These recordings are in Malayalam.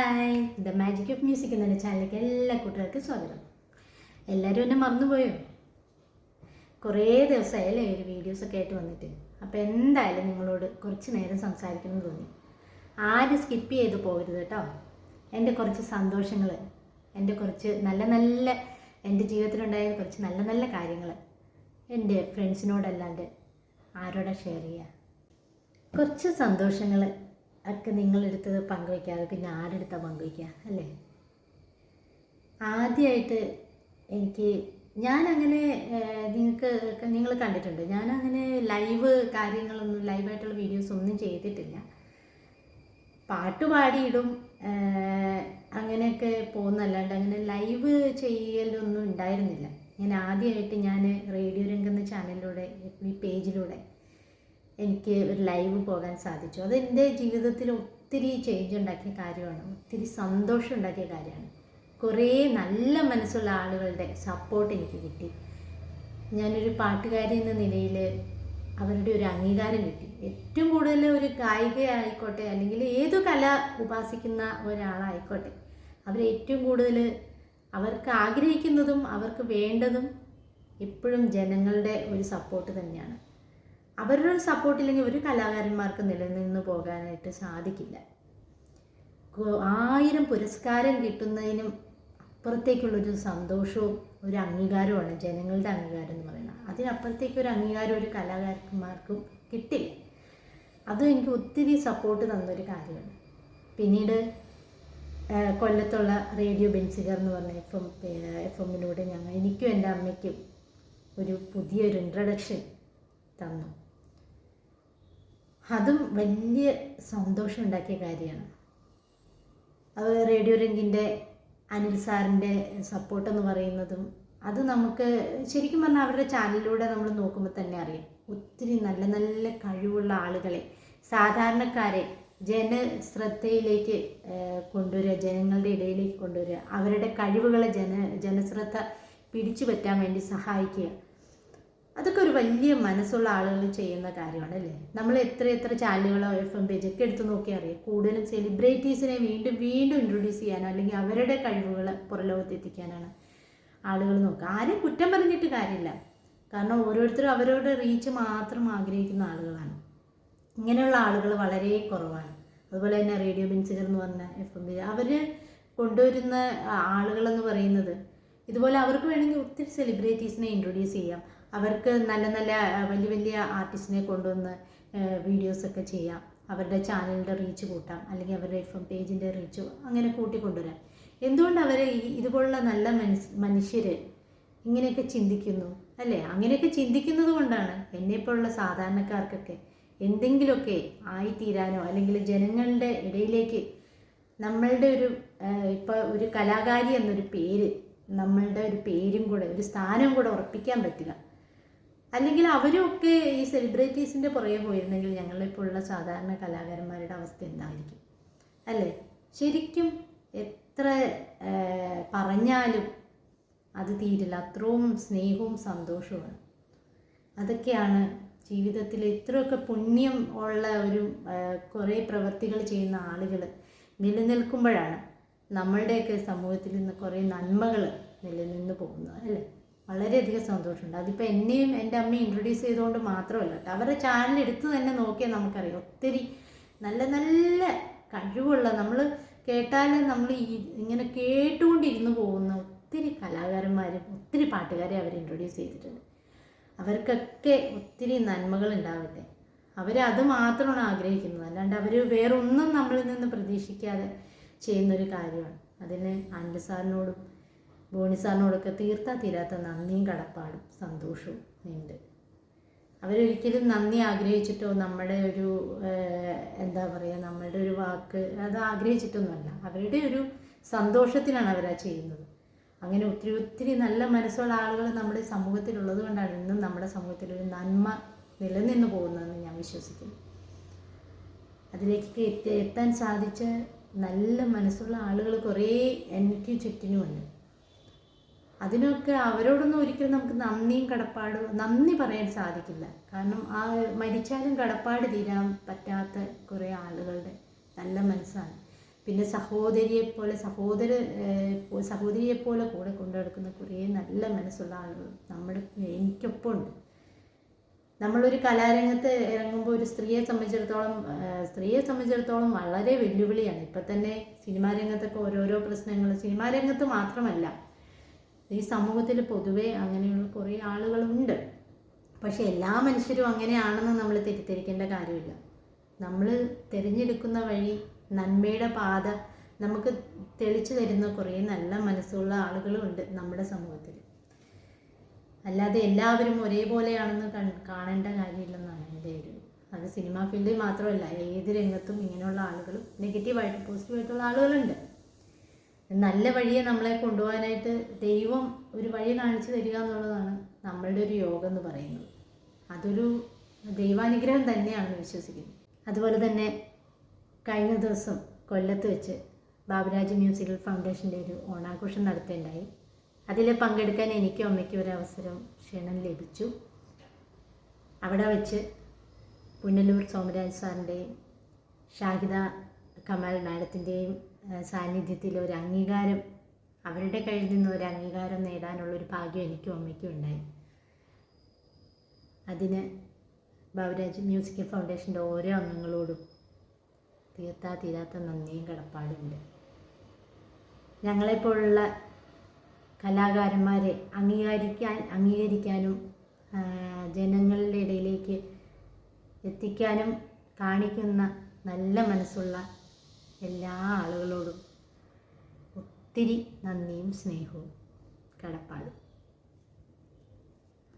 Hi, the magic of music എന്ന ചാനലിലേക്ക് എല്ലാ കൂട്ടുകാർക്കും സ്വാഗതം. എല്ലാവരും എന്നെ മറന്നുപോയോ? കുറേ ദിവസമായല്ലേ ഒരു വീഡിയോസൊക്കെ ആയിട്ട് വന്നിട്ട്. അപ്പോൾ എന്തായാലും നിങ്ങളോട് കുറച്ച് നേരം സംസാരിക്കണമെന്ന് തോന്നി. ആരും സ്കിപ്പ് ചെയ്ത് പോകരുത് കേട്ടോ. എൻ്റെ കുറച്ച് സന്തോഷങ്ങൾ, എൻ്റെ കുറച്ച് നല്ല എൻ്റെ ജീവിതത്തിലുണ്ടായ കുറച്ച് നല്ല കാര്യങ്ങൾ എൻ്റെ ഫ്രണ്ട്സിനോടല്ലാണ്ട് ആരോടാ ഷെയർ ചെയ്യുക. കുറച്ച് സന്തോഷങ്ങൾ ഒക്കെ നിങ്ങളെടുത്ത് പങ്കുവയ്ക്കാതെ പിന്നെ ആരെടുത്താൽ പങ്കുവയ്ക്കുക അല്ലേ? ആദ്യമായിട്ട് ഞാനങ്ങനെ നിങ്ങൾ കണ്ടിട്ടുണ്ട്, ഞാനങ്ങനെ ലൈവായിട്ടുള്ള വീഡിയോസ് ഒന്നും ചെയ്തിട്ടില്ല. പാട്ട് പാടിയിടും, അങ്ങനെയൊക്കെ പോകുന്നല്ലാണ്ട് അങ്ങനെ ലൈവ് ചെയ്യലൊന്നും ഉണ്ടായിരുന്നില്ല. ആദ്യമായിട്ട് ഞാൻ റേഡിയോ രംഗം എന്ന ചാനലിലൂടെ, ഈ പേജിലൂടെ എനിക്ക് ഒരു ലൈവ് പോകാൻ സാധിച്ചു. അത് എൻ്റെ ജീവിതത്തിൽ ഒത്തിരി ചേഞ്ച് ഉണ്ടാക്കിയ കാര്യമാണ്, ഒത്തിരി സന്തോഷം ഉണ്ടാക്കിയ കാര്യമാണ്. കുറേ നല്ല മനസ്സുള്ള ആളുകളുടെ സപ്പോർട്ട് എനിക്ക് കിട്ടി. ഞാനൊരു പാട്ടുകാരി എന്ന നിലയിൽ അവരുടെ ഒരു അംഗീകാരം കിട്ടി. ഏറ്റവും കൂടുതൽ ഒരു ഗായികയായിക്കോട്ടെ, അല്ലെങ്കിൽ ഏതു കല ഉപാസിക്കുന്ന ഒരാളായിക്കോട്ടെ, അവരേറ്റവും കൂടുതൽ അവർക്ക് ആഗ്രഹിക്കുന്നതും അവർക്ക് വേണ്ടതും എപ്പോഴും ജനങ്ങളുടെ ഒരു സപ്പോർട്ട് തന്നെയാണ്. അവരുടെ ഒരു സപ്പോർട്ടില്ലെങ്കിൽ ഒരു കലാകാരന്മാർക്ക് നിലനിന്ന് പോകാനായിട്ട് സാധിക്കില്ല. 1000 പുരസ്കാരം കിട്ടുന്നതിനും അപ്പുറത്തേക്കുള്ളൊരു സന്തോഷവും ഒരു അംഗീകാരവുമാണ് ജനങ്ങളുടെ അംഗീകാരം എന്ന് പറയുന്നത്. അതിനപ്പുറത്തേക്കൊരു അംഗീകാരം ഒരു കലാകാരന്മാർക്കും കിട്ടില്ല. അതും എനിക്ക് ഒത്തിരി സപ്പോർട്ട് തന്നൊരു കാര്യമാണ്. പിന്നീട് കൊല്ലത്തുള്ള റേഡിയോ ബെൻസിഗർ എന്ന് പറഞ്ഞ എഫ് എമ്മിലൂടെ എനിക്കും എൻ്റെ അമ്മയ്ക്കും ഒരു പുതിയൊരു ഇൻട്രഡക്ഷൻ തന്നു. അതും വലിയ സന്തോഷം ഉണ്ടാക്കിയ കാര്യമാണ്. അത് റേഡിയോ രംഗിൻ്റെ അനിൽ സാറിൻ്റെ സപ്പോർട്ടെന്ന് പറയുന്നതും അത് നമുക്ക് ശരിക്കും പറഞ്ഞാൽ അവരുടെ ചാനലിലൂടെ നമ്മൾ നോക്കുമ്പോൾ തന്നെ അറിയാം. ഒത്തിരി നല്ല കഴിവുള്ള ആളുകളെ, സാധാരണക്കാരെ ജനശ്രദ്ധയിലേക്ക് കൊണ്ടുവരിക, ജനങ്ങളുടെ ഇടയിലേക്ക് കൊണ്ടുവരിക, അവരുടെ കഴിവുകളെ ജനശ്രദ്ധ പിടിച്ചു പറ്റാൻ വേണ്ടി സഹായിക്കുക. അതൊക്കെ ഒരു വലിയ മനസ്സുള്ള ആളുകൾ ചെയ്യുന്ന കാര്യമാണ് അല്ലേ? നമ്മൾ എത്ര ചാനലുകളോ FM പേജൊക്കെ എടുത്ത് നോക്കിയാൽ അറിയാം. കൂടുതലും സെലിബ്രിറ്റീസിനെ വീണ്ടും ഇൻട്രൊഡ്യൂസ് ചെയ്യാനോ അല്ലെങ്കിൽ അവരുടെ കഴിവുകൾ പുറലോകത്ത് എത്തിക്കാനാണ് ആളുകൾ നോക്കുക. ആരും കുറ്റം പറഞ്ഞിട്ട് കാര്യമില്ല, കാരണം ഓരോരുത്തരും അവരുടെ റീച്ച് മാത്രം ആഗ്രഹിക്കുന്ന ആളുകളാണ്. ഇങ്ങനെയുള്ള ആളുകൾ വളരെ കുറവാണ്. അതുപോലെ തന്നെ റേഡിയോ ബെൻസിഗർ എന്ന് പറഞ്ഞ FM പേജ് അവർ കൊണ്ടുവരുന്ന ആളുകളെന്ന് പറയുന്നത് ഇതുപോലെ അവർക്ക് വേണമെങ്കിൽ ഒത്തിരി സെലിബ്രിറ്റീസിനെ ഇൻട്രൊഡ്യൂസ് ചെയ്യാം. അവർക്ക് നല്ല വലിയ ആർട്ടിസ്റ്റിനെ കൊണ്ടുവന്ന് വീഡിയോസൊക്കെ ചെയ്യാം. അവരുടെ ചാനലിൻ്റെ റീച്ച് കൂട്ടാം, അല്ലെങ്കിൽ അവരുടെ FM പേജിൻ്റെ റീച്ച് അങ്ങനെ കൂട്ടിക്കൊണ്ടുവരാം. എന്തുകൊണ്ട് അവർ ഇതുപോലുള്ള നല്ല മനുഷ്യർ ഇങ്ങനെയൊക്കെ ചിന്തിക്കുന്നു അല്ലേ? അങ്ങനെയൊക്കെ ചിന്തിക്കുന്നത് കൊണ്ടാണ് എന്നെപ്പോലുള്ള സാധാരണക്കാർക്കൊക്കെ എന്തെങ്കിലുമൊക്കെ ആയിത്തീരാനോ അല്ലെങ്കിൽ ജനങ്ങളുടെ ഇടയിലേക്ക് നമ്മളുടെ ഇപ്പോൾ ഒരു കലാകാരി എന്നൊരു പേര്, നമ്മളുടെ ഒരു പേരും കൂടെ, ഒരു സ്ഥാനം കൂടെ ഉറപ്പിക്കാൻ പറ്റുക. അല്ലെങ്കിൽ അവരുമൊക്കെ ഈ സെലിബ്രിറ്റീസിൻ്റെ പുറകെ പോയിരുന്നെങ്കിൽ ഞങ്ങളിപ്പോഴുള്ള സാധാരണ കലാകാരന്മാരുടെ അവസ്ഥ എന്തായിരിക്കും അല്ലേ? ശരിക്കും എത്ര പറഞ്ഞാലും അത് തീരില്ല. അത്രയും സ്നേഹവും സന്തോഷവുമാണ്. അതൊക്കെയാണ് ജീവിതത്തിൽ ഇത്രയൊക്കെ പുണ്യം ഉള്ള കുറേ പ്രവൃത്തികൾ ചെയ്യുന്ന ആളുകൾ നിലനിൽക്കുമ്പോഴാണ് നമ്മളുടെയൊക്കെ സമൂഹത്തിൽ നിന്ന് കുറേ നന്മകൾ നിലനിന്ന് പോകുന്നത് അല്ലേ? വളരെയധികം സന്തോഷമുണ്ട്. അതിപ്പോൾ എന്നെയും എൻ്റെ അമ്മയും ഇൻട്രൊഡ്യൂസ് ചെയ്തുകൊണ്ട് മാത്രമല്ല കേട്ടോ, അവരുടെ ചാനൽ എടുത്ത് തന്നെ നോക്കിയാൽ നമുക്കറിയാം ഒത്തിരി നല്ല കഴിവുള്ള, നമ്മൾ കേട്ടാൽ നമ്മൾ ഇങ്ങനെ കേട്ടുകൊണ്ടിരുന്നു പോകുന്ന ഒത്തിരി കലാകാരന്മാരും ഒത്തിരി പാട്ടുകാരെ അവർ ഇൻട്രൊഡ്യൂസ് ചെയ്തിട്ടുണ്ട്. അവർക്കൊക്കെ ഒത്തിരി നന്മകൾ ഉണ്ടാവട്ടെ. അവരത് മാത്രമാണ് ആഗ്രഹിക്കുന്നത്, അല്ലാണ്ട് അവർ വേറൊന്നും നമ്മളിൽ നിന്ന് പ്രതീക്ഷിക്കാതെ ചെയ്യുന്നൊരു കാര്യമാണ്. അതിന് അനിൽ സാറിനോടും ബോണി സാറിനോടൊക്കെ തീരാത്ത നന്ദിയും കടപ്പാടും സന്തോഷവും ഉണ്ട്. അവരൊരിക്കലും നന്ദി ആഗ്രഹിച്ചിട്ടോ നമ്മുടെ നമ്മളുടെ ഒരു വാക്ക് അത് ആഗ്രഹിച്ചിട്ടൊന്നുമല്ല. അവരുടെ ഒരു സന്തോഷത്തിനാണ് അവരാ ചെയ്യുന്നത്. അങ്ങനെ ഒത്തിരി നല്ല മനസ്സുള്ള ആളുകൾ നമ്മുടെ സമൂഹത്തിലുള്ളത് കൊണ്ടാണ് ഇന്നും നമ്മുടെ സമൂഹത്തിലൊരു നന്മ നിലനിന്ന് പോകുന്നതെന്ന് ഞാൻ വിശ്വസിക്കുന്നു. അതിലേക്ക് എത്താൻ സാധിച്ച നല്ല മനസ്സുള്ള ആളുകൾ കുറേ എനിക്ക് ചുറ്റിനുമുണ്ട്. അതിനൊക്കെ അവരോടൊന്നും ഒരിക്കലും നമുക്ക് നന്ദി പറയാൻ സാധിക്കില്ല. കാരണം മരിച്ചാലും കടപ്പാട് തീരാൻ പറ്റാത്ത കുറേ ആളുകളുടെ നല്ല മനസ്സാണ്. പിന്നെ സഹോദരിയെപ്പോലെ കൂടെ കൊണ്ടു നടക്കുന്ന കുറേ നല്ല മനസ്സുള്ള ആളുകൾ എനിക്കൊപ്പം ഉണ്ട്. നമ്മളൊരു കലാരംഗത്ത് ഇറങ്ങുമ്പോൾ ഒരു സ്ത്രീയെ സംബന്ധിച്ചിടത്തോളം വളരെ വെല്ലുവിളിയാണ്. ഇപ്പം തന്നെ സിനിമാ രംഗത്തൊക്കെ ഓരോരോ പ്രശ്നങ്ങൾ, സിനിമാ രംഗത്ത് മാത്രമല്ല ഈ സമൂഹത്തിൽ പൊതുവെ അങ്ങനെയുള്ള കുറേ ആളുകളുണ്ട്. പക്ഷെ എല്ലാ മനുഷ്യരും അങ്ങനെയാണെന്ന് നമ്മൾ തെറ്റിദ്ധരിക്കേണ്ട കാര്യമില്ല. നമ്മൾ തിരഞ്ഞെടുക്കുന്ന വഴി, നന്മയുടെ പാത നമുക്ക് തെളിച്ചു തരുന്ന കുറേ നല്ല മനസ്സുള്ള ആളുകളും ഉണ്ട് നമ്മുടെ സമൂഹത്തിൽ. അല്ലാതെ എല്ലാവരും ഒരേപോലെയാണെന്ന് കാണേണ്ട കാര്യമില്ലെന്നാണ് എൻ്റെ അത് സിനിമാ ഫീൽഡിൽ മാത്രമല്ല, ഏത് രംഗത്തും ഇങ്ങനെയുള്ള ആളുകളും നെഗറ്റീവായിട്ട് പോസിറ്റീവായിട്ടുള്ള ആളുകളുണ്ട്. നല്ല വഴിയെ നമ്മളെ കൊണ്ടുപോകാനായിട്ട് ദൈവം ഒരു വഴി കാണിച്ചു തരിക എന്നുള്ളതാണ് നമ്മളുടെ ഒരു യോഗം എന്ന് പറയുന്നത്. അതൊരു ദൈവാനുഗ്രഹം തന്നെയാണെന്ന് വിശ്വസിക്കുന്നു. അതുപോലെ തന്നെ കഴിഞ്ഞ ദിവസം കൊല്ലത്ത് വെച്ച് ബാബുരാജ് മ്യൂസിക്കൽ ഫൗണ്ടേഷൻ്റെ ഒരു ഓണാഘോഷം നടത്തുകയുണ്ടായി. അതിൽ പങ്കെടുക്കാൻ എനിക്കും അമ്മയ്ക്കും ഒരു ക്ഷണം ലഭിച്ചു. അവിടെ വെച്ച് പുനലൂർ സോമരാജ് സാറിൻ്റെയും ഷാഹിദ കമാൽ മാഡത്തിൻ്റെയും സാന്നിധ്യത്തിൽ ഒരു അംഗീകാരം, അവരുടെ കയ്യിൽ നിന്ന് ഒരു അംഗീകാരം നേടാനുള്ളൊരു ഭാഗ്യം എനിക്കും അമ്മയ്ക്കും ഉണ്ടായി. അതിന് ബാബുരാജ് മ്യൂസിക്കൽ ഫൗണ്ടേഷൻ്റെ ഓരോ അംഗങ്ങളോടും തീരാത്ത നന്ദിയും കടപ്പാടുമുണ്ട്. ഞങ്ങളെപ്പോലുള്ള കലാകാരന്മാരെ അംഗീകരിക്കാനും ജനങ്ങളുടെ ഇടയിലേക്ക് എത്തിക്കാനും കാണിക്കുന്ന നല്ല മനസ്സുള്ള എല്ലാ ആളുകളോടും ഒത്തിരി നന്ദിയും സ്നേഹവും കടപ്പാടും.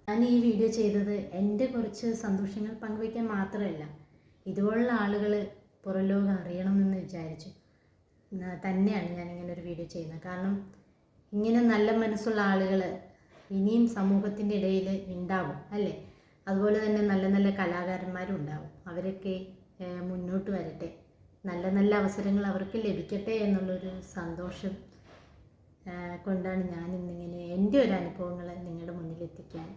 ഞാൻ ഈ വീഡിയോ ചെയ്തത് എൻ്റെ കുറച്ച് സന്തോഷങ്ങൾ പങ്കുവയ്ക്കാൻ മാത്രമല്ല, ഇതുപോലുള്ള ആളുകൾ പുറം ലോകം അറിയണമെന്ന് വിചാരിച്ചു തന്നെയാണ് ഞാനിങ്ങനെ ഒരു വീഡിയോ ചെയ്യുന്നത്. കാരണം ഇങ്ങനെ നല്ല മനസ്സുള്ള ആളുകൾ ഇനിയും സമൂഹത്തിൻ്റെ ഇടയിൽ ഉണ്ടാവും അല്ലേ. അതുപോലെ തന്നെ നല്ല നല്ല കലാകാരന്മാരും ഉണ്ടാവും. അവരൊക്കെ മുന്നോട്ട് വരട്ടെ, നല്ല നല്ല അവസരങ്ങൾ അവർക്ക് ലഭിക്കട്ടെ എന്നുള്ളൊരു സന്തോഷം കൊണ്ടാണ് ഞാൻ ഇന്നിങ്ങനെ എൻ്റെ ഒരു അനുഭവങ്ങൾ നിങ്ങളുടെ മുന്നിലെത്തിക്കാൻ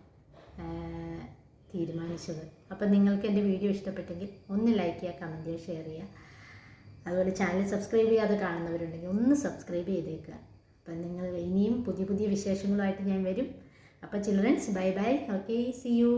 തീരുമാനിച്ചത്. അപ്പം നിങ്ങൾക്ക് എൻ്റെ വീഡിയോ ഇഷ്ടപ്പെട്ടെങ്കിൽ ഒന്ന് ലൈക്ക് ചെയ്യുക, കമൻറ്റ് ചെയ്യുക, ഷെയർ ചെയ്യുക. അതുപോലെ ചാനൽ സബ്സ്ക്രൈബ് ചെയ്യാതെ കാണുന്നവരുണ്ടെങ്കിൽ ഒന്ന് സബ്സ്ക്രൈബ് ചെയ്തേക്കുക. അപ്പം നിങ്ങൾ ഇനിയും പുതിയ വിശേഷങ്ങളുമായിട്ട് ഞാൻ വരും. അപ്പോൾ childrens, bye bye. Okay, see U.